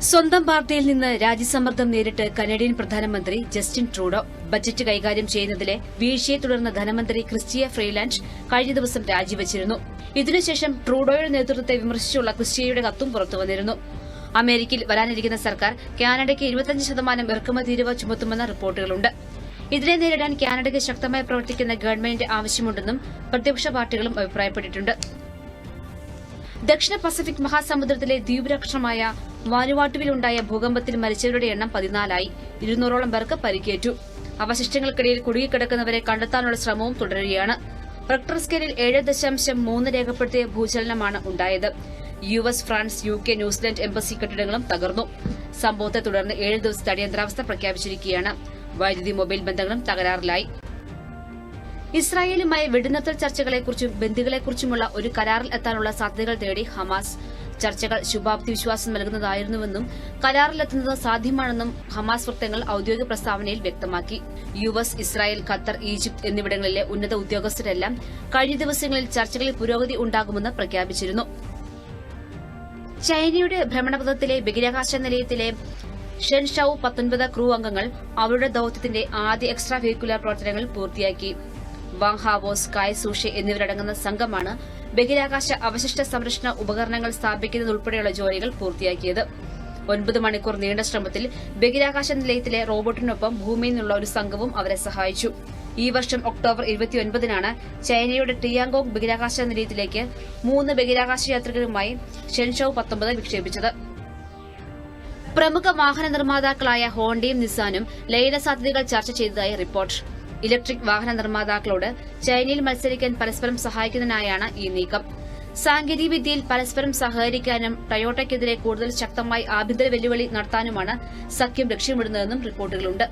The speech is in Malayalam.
സ്വന്തം പാർട്ടിയിൽ നിന്ന് രാജ്യസമ്മർദ്ദം നേരിട്ട് കനേഡിയൻ പ്രധാനമന്ത്രി ജസ്റ്റിൻ ട്രൂഡോ ബജറ്റ് കൈകാര്യം ചെയ്യുന്നതിലെ വീഴ്ചയെ തുടർന്ന് ധനമന്ത്രി ക്രിസ്റ്റിയ ഫ്രീലാൻഡ് കഴിഞ്ഞ ദിവസം രാജിവച്ചിരുന്നു. ഇതിനുശേഷം ട്രൂഡോയുടെ നേതൃത്വത്തെ വിമർശിച്ചുള്ള ക്രിസ്റ്റിയയുടെ കത്തും പുറത്തുവന്നിരുന്നു. അമേരിക്കയിൽ വരാനിരിക്കുന്ന സർക്കാർ കാനഡയ്ക്ക് 25% ഇറക്കുമതി തീരുവ ചുമത്തുമെന്ന റിപ്പോർട്ടുകളുണ്ട്. ഇതിനെ നേരിടാൻ കാനഡയ്ക്ക് ശക്തമായി പ്രവർത്തിക്കുന്ന ഗവൺമെന്റിന്റെ ആവശ്യമുണ്ടെന്നും പ്രതിപക്ഷ പാർട്ടികളും അഭിപ്രായപ്പെട്ടിട്ടുണ്ട്. ദക്ഷിണ പസഫിക് മഹാസമുദ്രത്തിലെ ദ്വീപരാഷ്ട്രമായ വാനുവാട്ടുവിലുണ്ടായ ഭൂകമ്പത്തിൽ മരിച്ചവരുടെ എണ്ണം 14ആയി. 200ഓളം പേർക്ക് പരിക്കേറ്റു. അവശിഷ്ടങ്ങൾക്കിടയിൽ കുടുങ്ങിക്കിടക്കുന്നവരെ കണ്ടെത്താനുള്ള ശ്രമവും തുടരുകയാണ്. റിക്ടർ സ്കെയിലിൽ 7.3 രേഖപ്പെടുത്തിയ ഭൂചലനമാണ് ഉണ്ടായത്. US, France, UK, New Zealand embassy കെട്ടിടങ്ങളും തകർന്നു. സംഭവത്തെ തുടർന്ന് 7 ദിവസത്തെ അടിയന്തരാവസ്ഥ പ്രഖ്യാപിച്ചിരിക്കുകയാണ്. വൈദ്യുതി മൊബൈൽ ബന്ധങ്ങളും തകരാറിലായി. ഇസ്രായേലുമായി വെടിനിർത്തൽ ചർച്ചകളെക്കുറിച്ചും ബന്ദികളെക്കുറിച്ചുമുള്ള ഒരു കരാറിൽ എത്താനുള്ള സാധ്യതകൾ തേടി ഹമാസ്. ചർച്ചകൾ ശുഭാപ്തി വിശ്വാസം നൽകുന്നതായിരുന്നുവെന്നും കരാറിലെത്തുന്നത് സാധ്യമാണെന്നും ഹമാസ് വൃത്തങ്ങൾ ഔദ്യോഗിക പ്രസ്താവനയിൽ വ്യക്തമാക്കി. US, ഇസ്രായേൽ, ഖത്തർ, ഈജിപ്ത് എന്നിവിടങ്ങളിലെ ഉന്നത ഉദ്യോഗസ്ഥരെല്ലാം കഴിഞ്ഞ ദിവസങ്ങളിൽ ചർച്ചകളിൽ പുരോഗതി ഉണ്ടാകുമെന്ന് പ്രഖ്യാപിച്ചിരുന്നു. ചൈനയുടെ ഭ്രമണപഥത്തിലെ ബഹിരാകാശ നിലയത്തിലെ ഷെൻഷൌ 19 ക്രൂ അംഗങ്ങൾ അവരുടെ ദൌത്യത്തിന്റെ ആദ്യ എക്സ്ട്രാ വെഹിക്കുലർ പ്രവർത്തനങ്ങൾ പൂർത്തിയാക്കി. വാങ് ഹാവോ, സ്കായ് സൂഷെ എന്നിവരടങ്ങുന്ന സംഘമാണ് ബഹിരാകാശ അവശിഷ്ട സംരക്ഷണ ഉപകരണങ്ങൾ സ്ഥാപിക്കുന്നതുൾപ്പെടെയുള്ള ജോലികൾ പൂർത്തിയാക്കിയത്. 9 മണിക്കൂർ നീണ്ട ശ്രമത്തിൽ ബഹിരാകാശ നിലയത്തിലെ റോബോട്ടിനൊപ്പം ഭൂമിയിൽ നിന്നുള്ള ഒരു സംഘവും അവരെ സഹായിച്ചു. ഈ വർഷം ഒക്ടോബർ 29-നാണ് ചൈനയുടെ ടിയാങ്കോങ് ബഹിരാകാശ നിലയത്തിലേക്ക് 3 ബഹിരാകാശ യാത്രികരുമായി ഷെൻഷൌ 19 വിക്ഷേപിച്ചത്. പ്രമുഖ വാഹന നിർമ്മാതാക്കളായ ഹോണ്ടയും നിസാനും ലയന സാധ്യതകൾ ചർച്ച ചെയ്തതായി റിപ്പോർട്ട്. ഇലക്ട്രിക് വാഹന നിർമ്മാതാക്കളോട് ചൈനയിൽ മത്സരിക്കാൻ പരസ്പരം സഹായിക്കുന്നതിനായാണ് ഈ നീക്കം. സാങ്കേതികവിദ്യയിൽ പരസ്പരം സഹകരിക്കാനും ടൊയോട്ടയ്ക്കെതിരെ കൂടുതൽ ശക്തമായി ആഭ്യന്തര വെല്ലുവിളി നടത്താനുമാണ് സഖ്യം ലക്ഷ്യമിടുന്നതെന്നും റിപ്പോർട്ടുകളുണ്ട്.